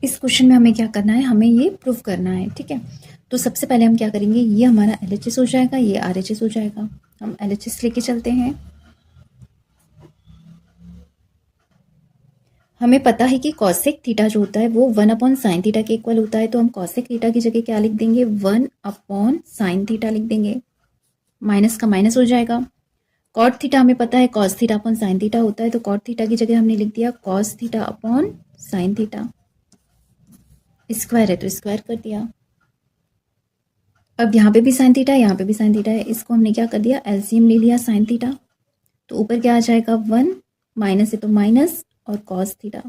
इस क्वेश्चन में हमें क्या करना है, हमें ये प्रूफ करना है, ठीक है। तो सबसे पहले हम क्या करेंगे, ये हमारा LHS हो जाएगा, ये RHS हो जाएगा। हम LHS लेके चलते हैं। हमें पता है कि कॉसेक थीटा जो होता है वो 1/sin थीटा के इक्वल होता है, तो हम कॉसेक थीटा की जगह क्या लिख देंगे, 1/sin थीटा लिख देंगे। माइनस का माइनस हो जाएगा। कॉट थीटा हमें पता है cos theta upon sine theta होता है, तो कॉट थीटा की जगह हमने लिख दिया cos theta upon sine theta. Square है तो स्क्वायर कर दिया। अब यहाँ पे भी साइन थीटा है, यहाँ पे भी साइन थीटा है, इसको हमने क्या कर दिया, एलसीएम ले लिया साइन थीटा। तो ऊपर क्या आ जाएगा, 1, माइनस है तो माइनस, और कॉस थीटा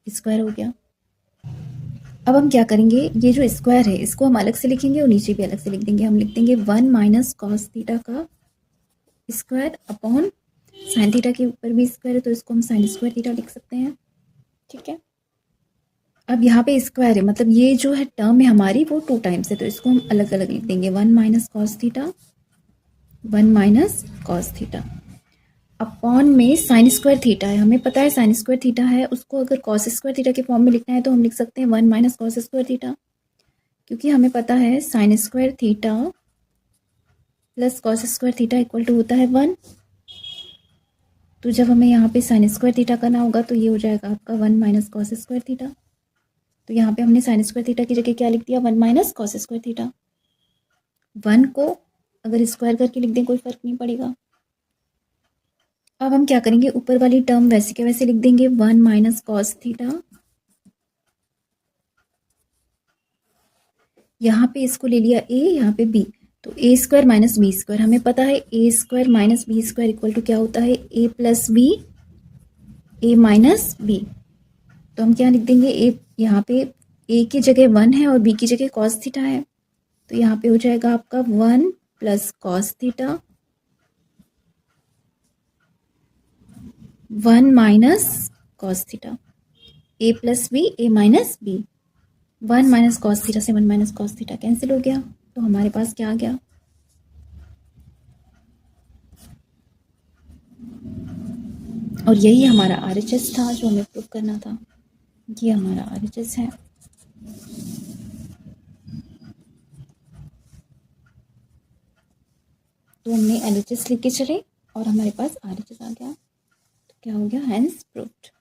स्क्वायर हो गया। अब हम क्या करेंगे, ये जो स्क्वायर है इसको हम अलग से लिखेंगे और नीचे भी अलग से लिख देंगे। हम लिख देंगे 1 माइनस कॉस थीटा का स्क्वायर अपॉन साइन थीटा के ऊपर भी स्क्वायर है तो इसको हम साइन स्क्वायर थीटा लिख सकते हैं, ठीक है। अब यहाँ पे स्क्वायर है, मतलब ये जो है टर्म है हमारी वो 2 टाइम्स है, तो इसको हम अलग अलग लिख देंगे, 1 minus cos theta, 1 minus cos theta upon में साइन स्क्वायर थीटा है। हमें पता है साइन स्क्वायर थीटा है, उसको अगर कॉस स्क्वायर थीटा के फॉर्म में लिखना है तो हम लिख सकते हैं 1 माइनस कॉस स्क्वायर थीटा, क्योंकि हमें पता है sine square theta plus cos square theta equal to होता है 1। तो जब हमें यहाँ पे साइन स्क्वायर थीटा करना होगा तो ये हो जाएगा आपका 1 माइनस कॉस स्क्वायर थीटा। तो यहाँ पे हमने साइन स्क्वायर थीटा की जगह क्या लिख दिया, 1 माइनस कॉस स्क्वायर थीटा। 1 को अगर स्क्वायर करके लिख दें कोई फर्क नहीं पड़ेगा। अब हम क्या करेंगे, ऊपर वाली टर्म वैसे के वैसे लिख देंगे, 1 माइनस कॉस थीटा। यहाँ पे इसको ले लिया a, यहाँ पे b, तो a square minus b square. हमें पता है a square minus b square equal to क्या होता है, a plus b, a minus b. तो हम क्या लिख देंगे, a यहाँ पे a की जगह 1 है और b की जगह कॉस थीटा है, तो यहाँ पे हो जाएगा आपका 1 plus cos theta, 1 minus cos theta, a plus b, a minus b. 1 minus cos theta से 1 माइनस कॉस थीटा कैंसिल हो गया, तो हमारे पास क्या आ गया, और यही हमारा RHS था जो हमें प्रूव करना था। ये हमारा RHS है। तो हमने LHS लेके चले और हमारे पास RHS आ गया, तो क्या हो गया, हैंस प्रूव्ड।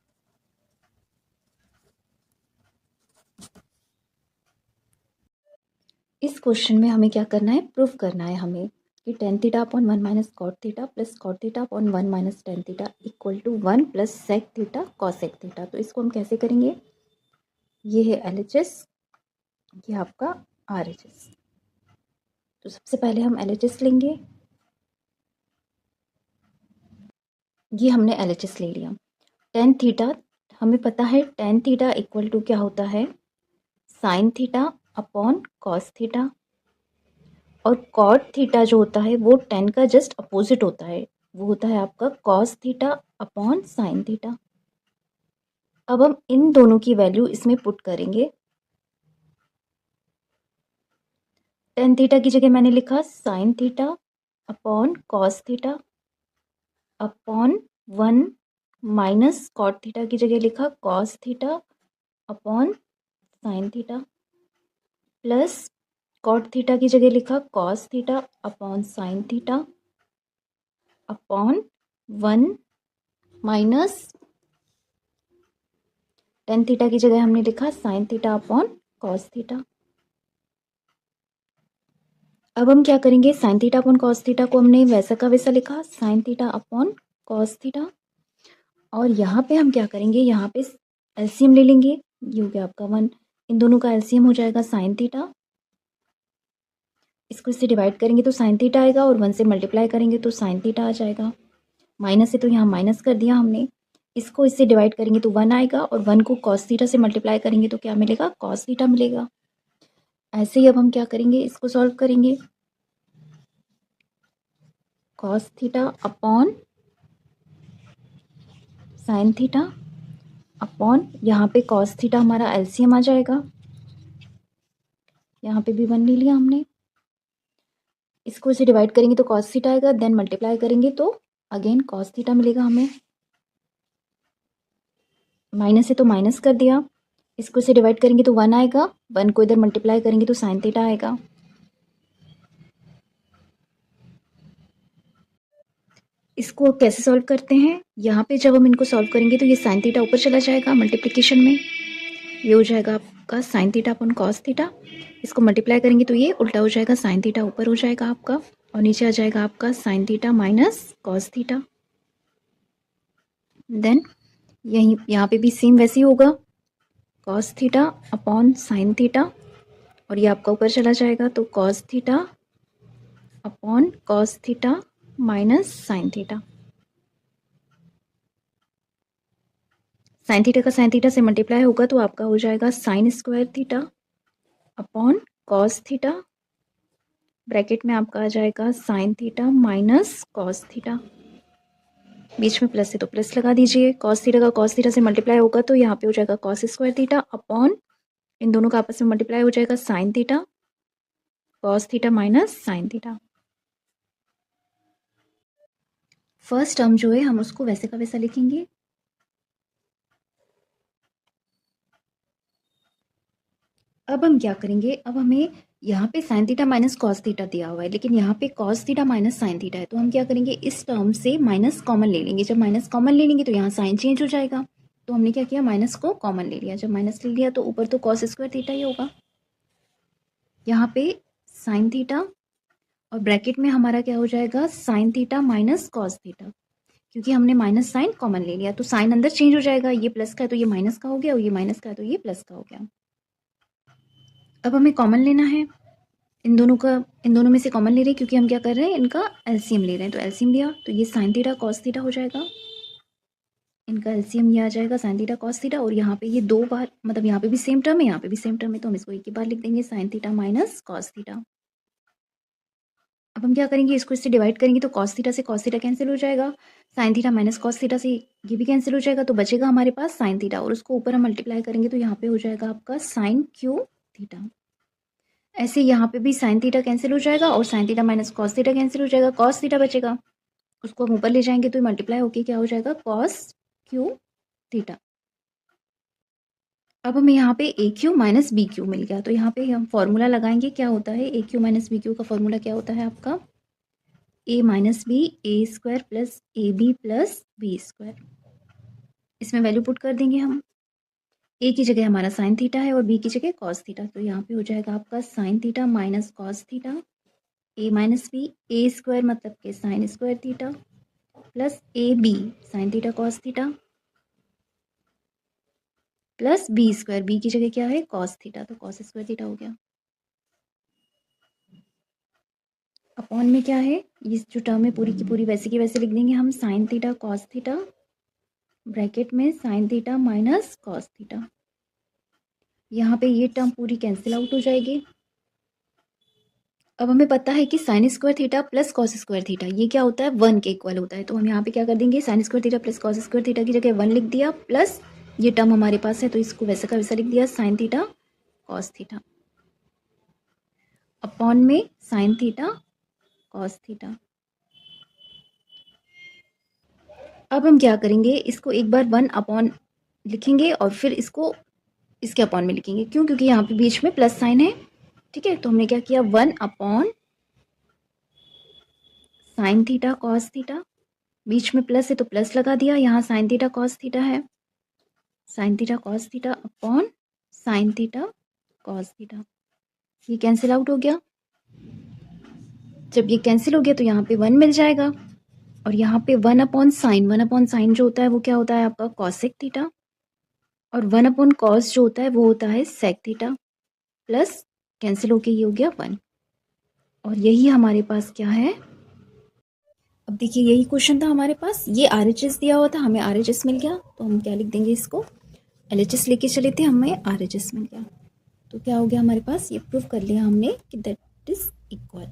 इस क्वेश्चन में हमें क्या करना है, प्रूफ करना है हमें कि tan theta upon 1 minus cot theta plus cot theta upon 1 minus tan theta equal to 1 plus sec theta cosec theta. तो इसको हम कैसे करेंगे, ये है LHS, ये आपका RHS। तो सबसे पहले हम LHS लेंगे, ये हमने LHS ले लिया। टेन थीटा हमें पता है, टेन थीटा इक्वल टू क्या होता है, sine theta upon cos theta, और कॉट थीटा जो होता है वो टेन का जस्ट अपोजिट होता है, वो होता है आपका cos theta upon sine theta. अब हम इन दोनों की वैल्यू इसमें पुट करेंगे। टेन थीटा की जगह मैंने लिखा sine theta upon cos theta upon 1 minus cot theta की जगह लिखा cos theta upon sine theta plus cot theta की जगह लिखा cos theta upon sine theta upon 1 minus tan theta की जगह हमने लिखा sine theta upon cos theta. अब हम क्या करेंगे, sine theta upon cos theta को हमने वैसा का वैसा लिखा, sine theta upon cos theta, और यहाँ पे हम क्या करेंगे, यहाँ पे एलसीएम ले लेंगे, ये हो गया आपका 1, इन दोनों का एलसीएम हो जाएगा साइन थीटा, इसको इससे डिवाइड करेंगे तो साइन थीटा आएगा, और 1 से मल्टीप्लाई करेंगे तो साइन थीटा आ जाएगा। माइनस है तो यहाँ माइनस कर दिया हमने, इसको इससे डिवाइड करेंगे तो 1 आएगा, और 1 को कॉस थीटा से मल्टीप्लाई करेंगे तो क्या मिलेगा, कॉस थीटा मिलेगा। ऐसे ही अब हम क्या करेंगे, इसको सॉल्व करेंगे, cos theta upon sine theta upon, यहाँ पे कॉस थीटा हमारा एलसीएम आ जाएगा, यहाँ पे भी 1 ले लिया हमने, इसको इसे डिवाइड करेंगे तो कॉस थीटा आएगा, देन मल्टीप्लाई करेंगे तो अगेन कॉस थीटा मिलेगा हमें। माइनस है तो माइनस कर दिया, इसको से डिवाइड करेंगे तो 1 आएगा, 1 को इधर मल्टीप्लाई करेंगे तो साइन थीटा आएगा। इसको कैसे सॉल्व करते हैं, यहाँ पे जब हम इनको सॉल्व करेंगे तो ये साइन थीटा ऊपर चला जाएगा मल्टीप्लिकेशन में, ये हो जाएगा आपका sine theta upon cos theta. इसको मल्टीप्लाई करेंगे तो ये उल्टा हो जाएगा, साइन थीटा ऊपर हो जाएगा आपका और नीचे आ जाएगा आपका sine theta minus cos theta. Then यहाँ पे भी सेम वैसे ही होगा, cos theta upon sine theta और ये आपका ऊपर चला जाएगा तो cos theta upon cos theta minus sine theta. Sine theta का साइन थीटा से मल्टीप्लाई होगा तो आपका हो जाएगा sine square theta upon cos theta, bracket में आपका आ जाएगा sine theta minus cos theta, बीच में प्लस है तो प्लस लगा दीजिए। कॉस थीटा का कॉस थीटा से मल्टीप्लाई होगा तो यहाँ पे हो जाएगा कॉस स्क्वायर थीटा अपॉन इन दोनों का आपस में मल्टीप्लाई हो जाएगा sine theta cos theta minus sine theta. First term जो है हम उसको वैसे का वैसा लिखेंगे। अब हम क्या करेंगे, अब हमें यहाँ पे sign theta minus cos theta दिया हुआ है, लेकिन यहाँ पे cos theta minus sine theta है, तो हम क्या करेंगे, इस टर्म से माइनस कॉमन ले लेंगे। जब माइनस कॉमन ले लेंगे तो यहाँ साइन चेंज हो जाएगा, तो हमने क्या किया, माइनस को कॉमन ले लिया। जब माइनस ले लिया तो ऊपर तो कॉस स्क्वायर थीटा ही होगा, यहाँ पे साइन थीटा और ब्रैकेट में हमारा क्या हो जाएगा, sine theta minus cos theta, क्योंकि हमने माइनस साइन कॉमन ले लिया तो साइन अंदर चेंज हो जाएगा, ये प्लस का है तो ये माइनस का हो गया और ये माइनस का है तो ये प्लस का हो गया। अब हमें कॉमन लेना है, इन दोनों में से कॉमन ले रहे हैं क्योंकि हम क्या कर रहे हैं, इनका एलसीएम ले रहे हैं। तो एलसीएम लिया तो ये साइन थीटा कॉस थीटा हो जाएगा, इनका एलसीएम ये आ जाएगा साइन थीटा कॉस थीटा, और यहाँ पे ये दो बार, मतलब यहाँ पे भी सेम टर्म है, यहाँ पे भी सेम टर्म है, तो हम इसको एक ही बार लिख देंगे, sign theta minus cos theta. अब हम क्या करेंगे, इसको इससे डिवाइड करेंगे तो कॉस थीटा से कॉस थीटा कैंसिल हो जाएगा, sine theta minus cos theta से ये भी कैंसिल हो जाएगा, तो बचेगा हमारे पास साइन थीटा, और उसको ऊपर हम मल्टीप्लाई करेंगे तो यहाँ पे हो जाएगा आपका साइन क्यू थीटा। ऐसे यहाँ पे भी साइन थीटा कैंसिल हो जाएगा और sign theta minus cos theta cancel हो जाएगा, कॉस थीटा बचेगा, उसको हम ऊपर ले जाएंगे तो मल्टीप्लाई होके क्या हो जाएगा, कॉस क्यू थीटा। अब हमें यहाँ पे ए क्यू माइनस बी क्यू मिल गया, तो यहाँ पे हम फॉर्मूला लगाएंगे, क्या होता है, A cube minus B cube का फॉर्मूला क्या होता है आपका, A minus B A square plus A B plus B square. इसमें वैल्यू पुट कर देंगे हम, ए की जगह हमारा साइन थीटा है और बी की जगह कॉस थीटा, तो यहाँ पे हो जाएगा आपका sine theta minus cos theta, A minus B A square मतलब के sine square theta plus A B sine theta cos theta plus B square, B की जगह क्या है, कॉस थीटा, तो कॉस स्क्वायर थीटा हो गया। अपॉन में क्या है, ये जो टर्म है पूरी की पूरी वैसे की वैसे लिख देंगे हम, sine theta cos theta bracket में sine theta minus cos theta. यहाँ पे ये टर्म पूरी कैंसिल आउट हो जाएगी। अब हमें पता है कि sign square theta plus cos square theta ये क्या होता है, 1 के इक्वल होता है, तो हम यहाँ पे क्या कर देंगे, sign square theta plus cos square theta की जगह 1 लिख दिया, प्लस ये टर्म हमारे पास है तो इसको वैसा का वैसा लिख दिया, sign theta cos theta upon में साइन थीटा कॉस थीटा। अब हम क्या करेंगे, इसको एक बार 1 अपॉन लिखेंगे और फिर इसको इसके अपॉन में लिखेंगे, क्यों, क्योंकि यहाँ पे बीच में प्लस साइन है, ठीक है। तो हमने क्या किया, 1 upon sine theta cos theta, बीच में प्लस है तो प्लस लगा दिया, यहाँ साइन थीटा कॉस थीटा है, sine theta cos theta upon sine theta cos theta, ये कैंसिल आउट हो गया। जब ये कैंसिल हो गया तो यहाँ पे 1 मिल जाएगा, और यहाँ पे 1 अपॉन साइन जो होता है वो क्या होता है आपका कॉसेक थीटा, और 1 अपॉन कॉस जो होता है वो होता है सेक थीटा, प्लस कैंसिल होके ये हो गया 1, और यही हमारे पास क्या है। अब देखिए यही क्वेश्चन था हमारे पास, ये RHS दिया हुआ था, हमें RHS मिल गया, तो हम क्या लिख देंगे, इसको LHS लेके चले थे, हमें RHS मिल गया, तो क्या हो गया हमारे पास, ये प्रूव कर लिया हमने कि दैट इज इक्वल।